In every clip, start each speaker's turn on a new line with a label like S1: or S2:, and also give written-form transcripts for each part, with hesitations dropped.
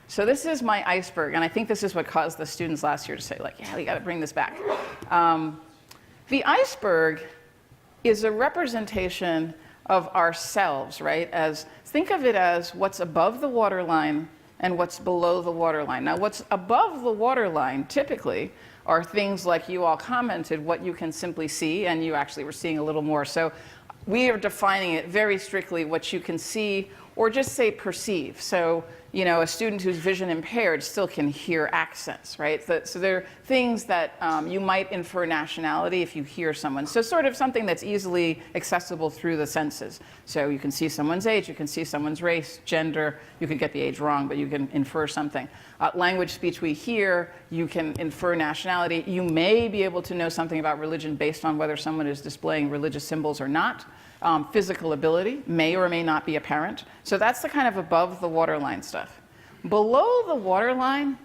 S1: So this is my iceberg, and I think this is what caused the students last year to say, like, yeah, we got to bring this back. The iceberg is a representation of ourselves, right? Think of it as what's above the waterline and what's below the waterline. Now, what's above the waterline typically are things like you all commented, what you can simply see, and you actually were seeing a little more. So we are defining it very strictly, what you can see, or just say perceive. So, you know, a student who's vision impaired still can hear accents, right? So there are things that you might infer nationality if you hear someone. So sort of something that's easily accessible through the senses. So you can see someone's age, you can see someone's race, gender. You could get the age wrong, but you can infer something. Language, speech we hear, you can infer nationality. You may be able to know something about religion based on whether someone is displaying religious symbols or not. Physical ability may or may not be apparent. So that's the kind of above the waterline stuff. Below the waterline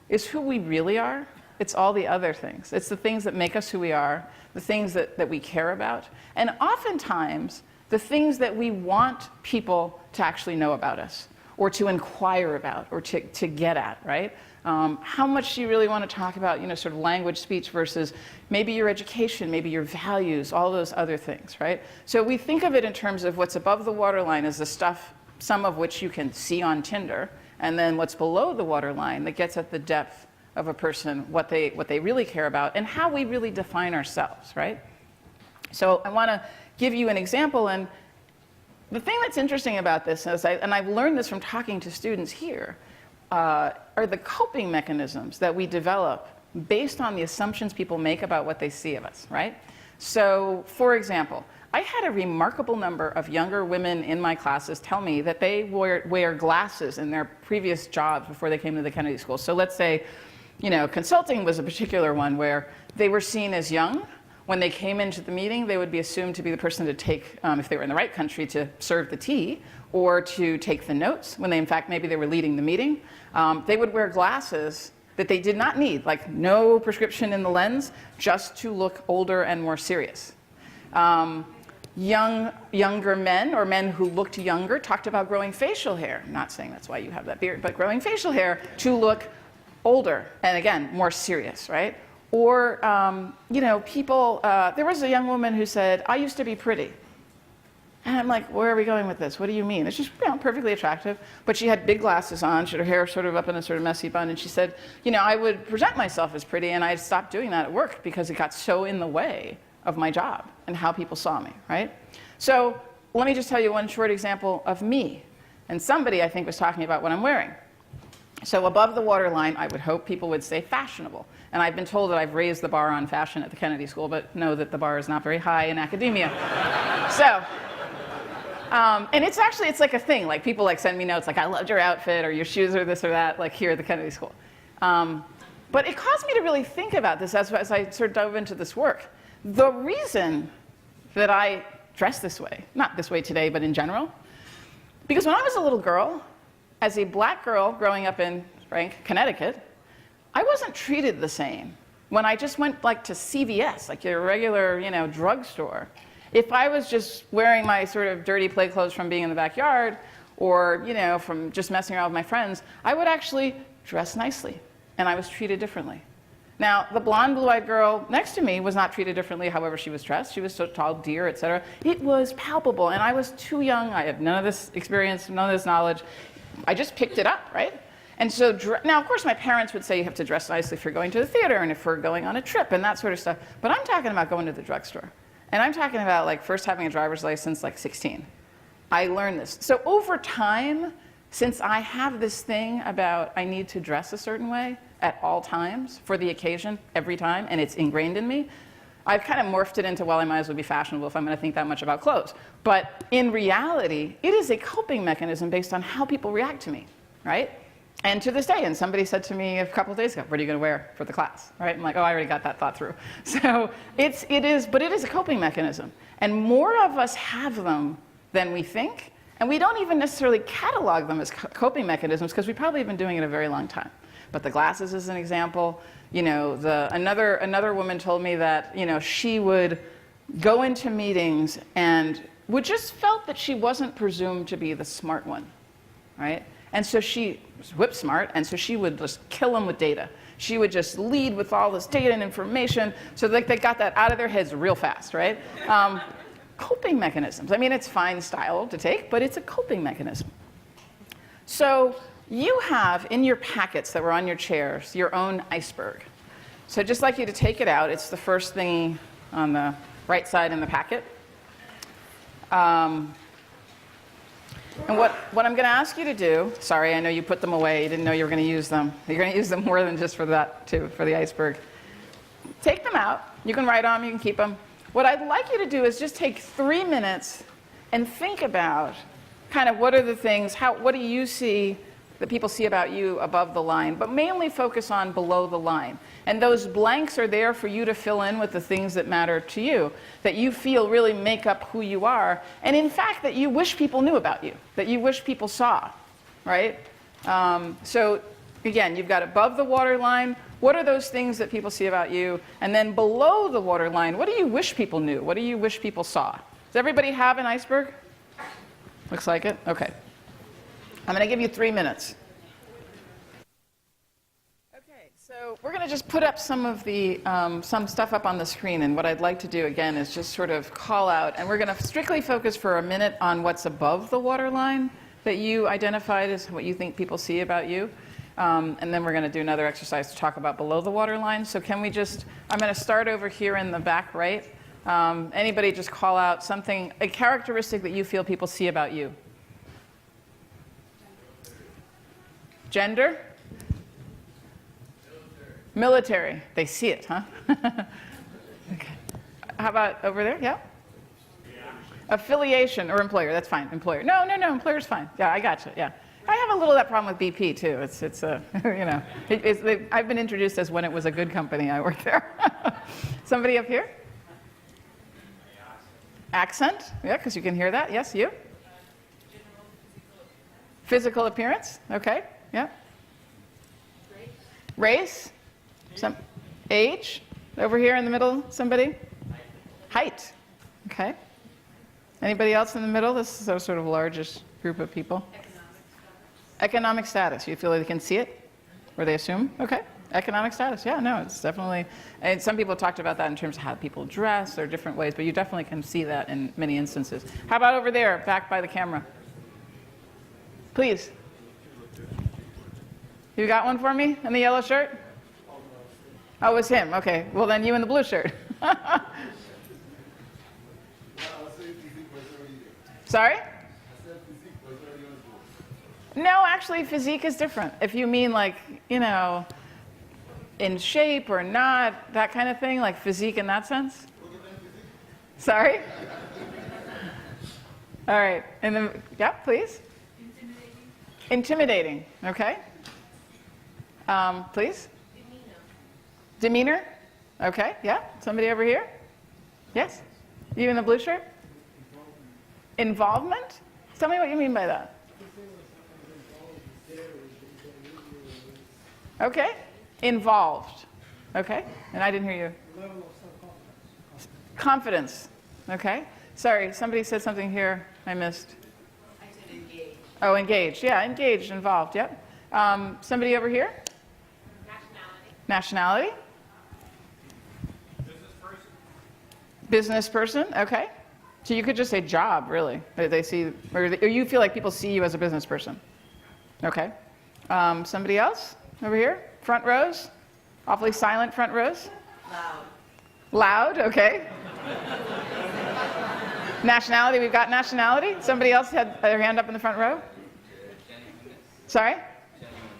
S1: is who we really are. It's all the other things. It's the things that make us who we are, the things that we care about, and oftentimes the things that we want people to actually know about us, or to inquire about, or to get at, right? How much do you really want to talk about, you know, sort of language, speech versus maybe your education, maybe your values, all those other things, right? So we think of it in terms of what's above the waterline as the stuff, some of which you can see on Tinder, and then what's below the waterline that gets at the depth of a person, what they really care about, and how we really define ourselves, right? So I want to give you an example, and the thing that's interesting about this is, and I've learned this from talking to students here, are the coping mechanisms that we develop based on the assumptions people make about what they see of us, right? So, for example, I had a remarkable number of younger women in my classes tell me that they wear glasses in their previous jobs before they came to the Kennedy School. So let's say, you know, consulting was a particular one where they were seen as young. When they came into the meeting, they would be assumed to be the person to take, if they were in the right country, to serve the tea or to take the notes, when in fact, maybe they were leading the meeting. They would wear glasses that they did not need, like no prescription in the lens, just to look older and more serious. Younger men, or men who looked younger, talked about growing facial hair. I'm not saying that's why you have that beard, but growing facial hair to look older and, again, more serious, right? Or, you know, people, there was a young woman who said, I used to be pretty. And I'm like, where are we going with this? What do you mean? It's just, you know, perfectly attractive. But she had big glasses on. She had her hair sort of up in a sort of messy bun. And she said, you know, I would present myself as pretty, and I stopped doing that at work because it got so in the way of my job and how people saw me, right? So let me just tell you one short example of me. And somebody, I think, was talking about what I'm wearing. So above the waterline, I would hope people would say fashionable. And I've been told that I've raised the bar on fashion at the Kennedy School, but know that the bar is not very high in academia. So, and it's like a thing. Like people like send me notes like, I loved your outfit, or your shoes, or this or that, like here at the Kennedy School. But it caused me to really think about this as I sort of dove into this work. The reason that I dress this way, not this way today, but in general, because when I was a little girl, as a black girl growing up in Connecticut, I wasn't treated the same. When I just went like to CVS, like your regular, you know, drugstore, if I was just wearing my sort of dirty play clothes from being in the backyard, or, you know, from just messing around with my friends, I would actually dress nicely, and I was treated differently. Now, the blonde, blue-eyed girl next to me was not treated differently, however she was dressed. She was so tall, dear, et cetera. It was palpable, and I was too young. I had none of this experience, none of this knowledge. I just picked it up, right? And so, now, of course, my parents would say you have to dress nicely if you're going to the theater and if we're going on a trip and that sort of stuff. But I'm talking about going to the drugstore. And I'm talking about, like, first having a driver's license, like, 16. I learned this. So over time, since I have this thing about I need to dress a certain way at all times for the occasion, every time, and it's ingrained in me, I've kind of morphed it into, well, I might as well be fashionable if I'm going to think that much about clothes. But in reality, it is a coping mechanism based on how people react to me, right? And to this day, and somebody said to me a couple of days ago, what are you going to wear for the class, right? I'm like, oh, I already got that thought through. So it is a coping mechanism. And more of us have them than we think. And we don't even necessarily catalog them as coping mechanisms because we probably have been doing it a very long time. But the glasses is an example. You know, another woman told me that, you know, she would go into meetings and would just felt that she wasn't presumed to be the smart one, right? And so she was whip smart, and so she would just kill them with data. She would just lead with all this data and information, so they got that out of their heads real fast, right? Coping mechanisms. I mean, it's fine style to take, but it's a coping mechanism. So you have in your packets that were on your chairs your own iceberg. So I'd just like you to take it out. It's the first thing on the right side in the packet. And what I'm going to ask you to do, sorry, I know you put them away. You didn't know you were going to use them. You're going to use them more than just for that, too, for the iceberg. Take them out. You can write on them. You can keep them. What I'd like you to do is just take 3 minutes and think about kind of what are the things, what do you see that people see about you above the line, but mainly focus on below the line. And those blanks are there for you to fill in with the things that matter to you, that you feel really make up who you are, and in fact, that you wish people knew about you, that you wish people saw, right? So again, you've got above the waterline, what are those things that people see about you? And then below the waterline, what do you wish people knew? What do you wish people saw? Does everybody have an iceberg? Looks like it? Okay. I'm going to give you 3 minutes. Okay, so we're going to just put up some of the some stuff up on the screen, and what I'd like to do again is just sort of call out, and we're going to strictly focus for a minute on what's above the waterline that you identified as what you think people see about you, and then we're going to do another exercise to talk about below the waterline. So can we just? I'm going to start over here in the back right. Anybody just call out something, a characteristic that you feel people see about you. Gender? Military. They see it, huh? Okay. How about over there? Yeah? Affiliation or employer. That's fine. Employer. No. Employer's fine. Yeah, I gotcha. Yeah. I have a little of that problem with BP too. It's you know, I've been introduced as when it was a good company. I worked there. Somebody up here? Accent. Yeah, because you can hear that. Yes, you? Physical appearance. Okay. Yeah. Race? Some age? Over here in the middle, somebody? Height. Okay. Anybody else in the middle? This is our sort of largest group of people. Economic status. You feel like they can see it? Or they assume? Okay. Economic status. Yeah, no, it's definitely, and some people talked about that in terms of how people dress or different ways, but you definitely can see that in many instances. How about over there, back by the camera? Please. You got one for me in the yellow shirt? Oh, it was him. Okay. Well, then you in the blue shirt. Sorry? No, actually, physique is different. If you mean like, you know, in shape or not, that kind of thing, like physique in that sense? Sorry? All right. And then, yeah, please. Intimidating. Okay. Please? Demeanor. Okay, yeah. Somebody over here? Yes? You in the blue shirt? Involvement? Tell me what you mean by that. Okay. Involved. Okay. And I didn't hear you.
S2: Level of self-confidence.
S1: Confidence. Okay. Sorry, somebody said something here I missed.
S3: I said engaged.
S1: Oh, engaged. Yeah, engaged, involved. Yep. Somebody over here?
S3: Nationality.
S1: Nationality? Business person. Okay. So you could just say job, really. They see, or you feel like people see you as a business person. Okay. Somebody else over here? Front rows? Awfully silent front rows?
S3: Loud.
S1: Loud, okay. Nationality, we've got nationality. Somebody else had their hand up in the front row? Sorry?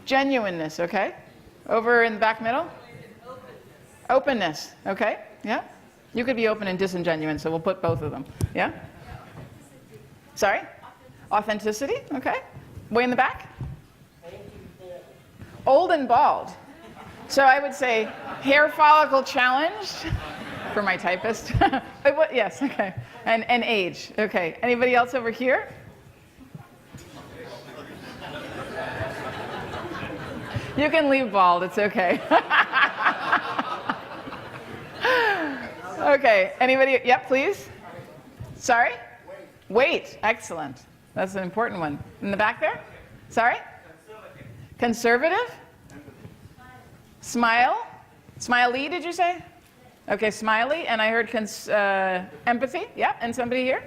S1: Genuineness, okay. Over in the back middle? Openness, okay, yeah. You could be open and disingenuous, so we'll put both of them, yeah? Sorry? Authenticity, okay. Way in the back? Old and bald. So I would say hair follicle challenged for my typist. Yes, okay. And age, okay. Anybody else over here? You can leave bald, it's okay. Okay, anybody? Yep, please. Sorry? Weight, excellent. That's an important one. In the back there? Sorry? Conservative? Smile? Smiley, did you say? Okay, smiley. And I heard empathy. Yeah. And somebody here?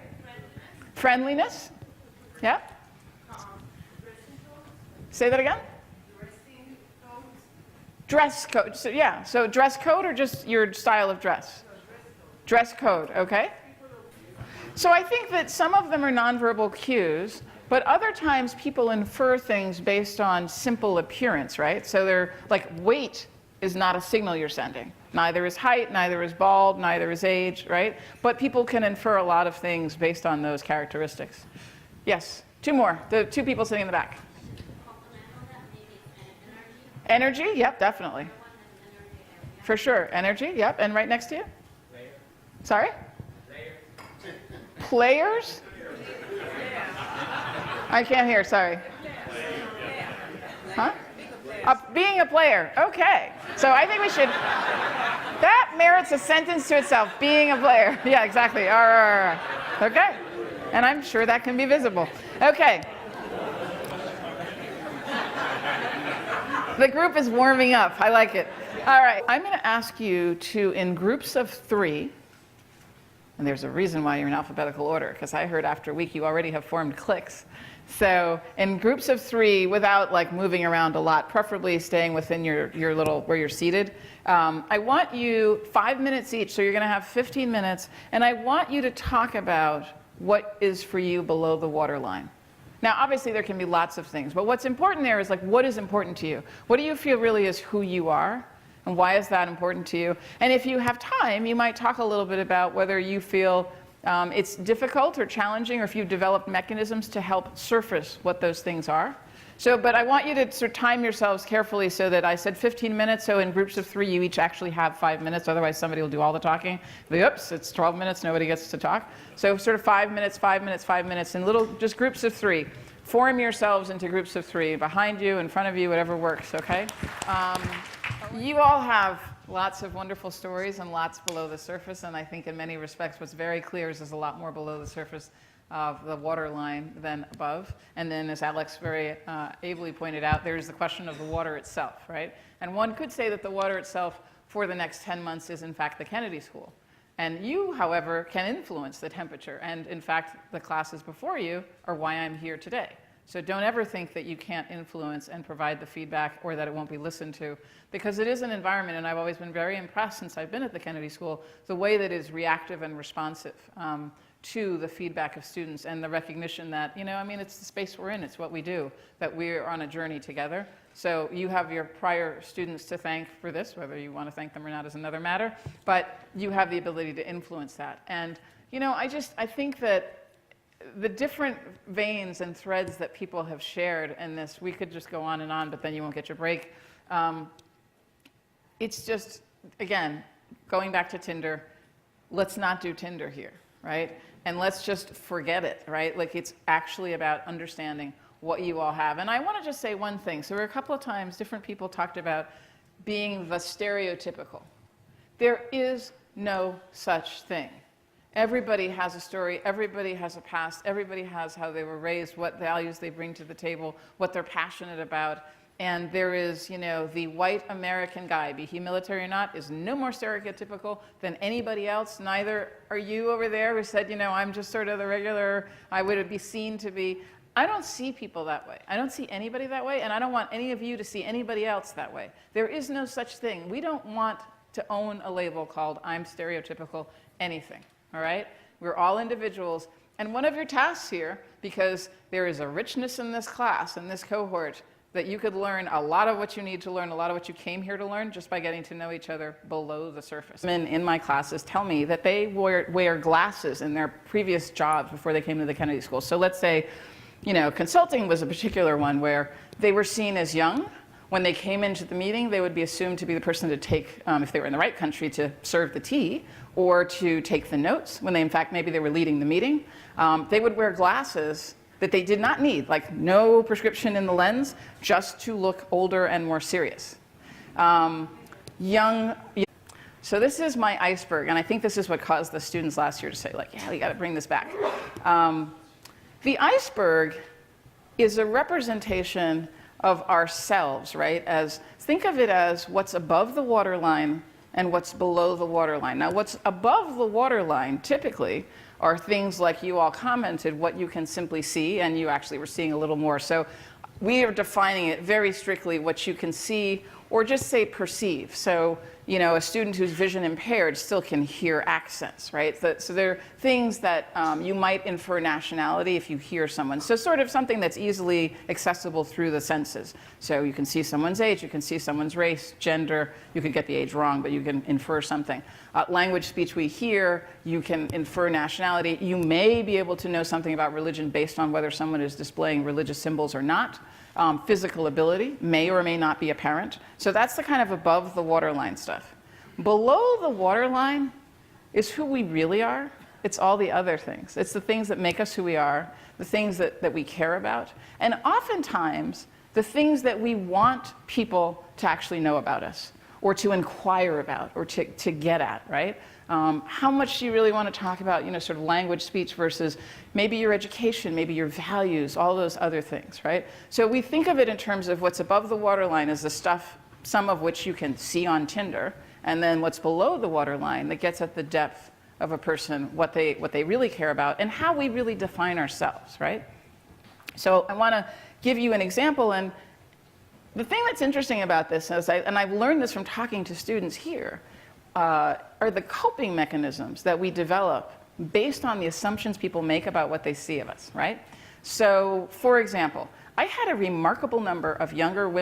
S1: Friendliness. Yeah. Say that again? Dress code. So, yeah. So dress code or just your style of dress? Dress code. Okay. So I think that some of them are nonverbal cues, but other times people infer things based on simple appearance, right? So they're like weight is not a signal you're sending. Neither is height, neither is bald, neither is age, right? But people can infer a lot of things based on those characteristics. Yes, two more. The two people sitting in the back. Energy, yep, definitely. For sure, energy, yep. And right next to you? Sorry? Players? I can't hear, sorry. Huh? Being a player, okay. So I think we should, that merits a sentence to itself, being a player. Yeah, exactly. Okay. And I'm sure that can be visible. Okay. The group is warming up. I like it. All right. I'm going to ask you to, in groups of 3, and there's a reason why you're in alphabetical order, because I heard after a week you already have formed cliques. So in groups of 3, without like moving around a lot, preferably staying within your little, where you're seated, I want you 5 minutes each, so you're going to have 15 minutes, and I want you to talk about what is for you below the waterline. Now, obviously, there can be lots of things, but what's important there is like, what is important to you? What do you feel really is who you are? And why is that important to you? And if you have time, you might talk a little bit about whether you feel it's difficult or challenging, or if you've developed mechanisms to help surface what those things are. So, but I want you to sort of time yourselves carefully so that I said 15 minutes, so in groups of 3, you each actually have 5 minutes, otherwise somebody will do all the talking. Oops, it's 12 minutes, nobody gets to talk. So sort of 5 minutes, 5 minutes, 5 minutes, in little, just groups of 3. Form yourselves into groups of 3, behind you, in front of you, whatever works, okay? You all have lots of wonderful stories and lots below the surface, and I think in many respects what's very clear is there's a lot more below the surface of the waterline than above. And then, as Alex very ably pointed out, there's the question of the water itself, right? And one could say that the water itself for the next 10 months is in fact the Kennedy School. And you, however, can influence the temperature. And in fact, the classes before you are why I'm here today. So don't ever think that you can't influence and provide the feedback, or that it won't be listened to, because it is an environment, and I've always been very impressed since I've been at the Kennedy School, the way that is reactive and responsive to the feedback of students, and the recognition that, you know, I mean, it's the space we're in, it's what we do, that we're on a journey together. So you have your prior students to thank for this, whether you want to thank them or not is another matter, but you have the ability to influence that. And, you know, I think that the different veins and threads that people have shared in this, we could just go on and on, but then you won't get your break. It's just, again, going back to Tinder, let's not do Tinder here, right? And let's just forget it, right? Like, it's actually about understanding what you all have. And I want to just say one thing. So there were a couple of times different people talked about being the stereotypical. There is no such thing. Everybody has a story, everybody has a past, everybody has how they were raised, what values they bring to the table, what they're passionate about. And there is, you know, the white American guy, be he military or not, is no more stereotypical than anybody else. Neither are you over there who said, you know, I'm just sort of the regular, I would be seen to be. I don't see people that way. I don't see anybody that way, and I don't want any of you to see anybody else that way. There is no such thing. We don't want to own a label called I'm stereotypical anything, all right? We're all individuals, and one of your tasks here, because there is a richness in this class, in this cohort, that you could learn a lot of what you need to learn, a lot of what you came here to learn, just by getting to know each other below the surface. Men in my classes tell me that they wear glasses in their previous jobs before they came to the Kennedy School. So let's say, you know, consulting was a particular one where they were seen as young. When they came into the meeting, they would be assumed to be the person to take, if they were in the right country, to serve the tea or to take the notes, when they, in fact, maybe they were leading the meeting. They would wear glasses that they did not need, like no prescription in the lens, just to look older and more serious. So this is my iceberg, and I think this is what caused the students last year to say, like, yeah, we got to bring this back. The iceberg is a representation of ourselves, right? As think of it as what's above the waterline and what's below the waterline. Now, what's above the waterline typically are things like you all commented, what you can simply see, and you actually were seeing a little more. So we are defining it very strictly what you can see, or just say perceive. So, you know, a student who's vision impaired still can hear accents, right? So there are things that you might infer nationality if you hear someone. So sort of something that's easily accessible through the senses. So you can see someone's age, you can see someone's race, gender. You could get the age wrong, but you can infer something. Language, speech we hear, you can infer nationality. You may be able to know something about religion based on whether someone is displaying religious symbols or not. Physical ability may or may not be apparent. So that's the kind of above the waterline stuff. Below the waterline is who we really are. It's all the other things. It's the things that make us who we are, the things that we care about, and oftentimes the things that we want people to actually know about us, or to inquire about, or to get at, right? How much do you really want to talk about, you know, sort of language, speech versus maybe your education, maybe your values, all those other things, right? So we think of it in terms of what's above the waterline as the stuff, some of which you can see on Tinder, and then what's below the waterline that gets at the depth of a person, what they really care about, and how we really define ourselves, right? So I want to give you an example, and the thing that's interesting about this is, and I've learned this from talking to students here, are the coping mechanisms that we develop based on the assumptions people make about what they see of us, right? So, for example, I had a remarkable number of younger women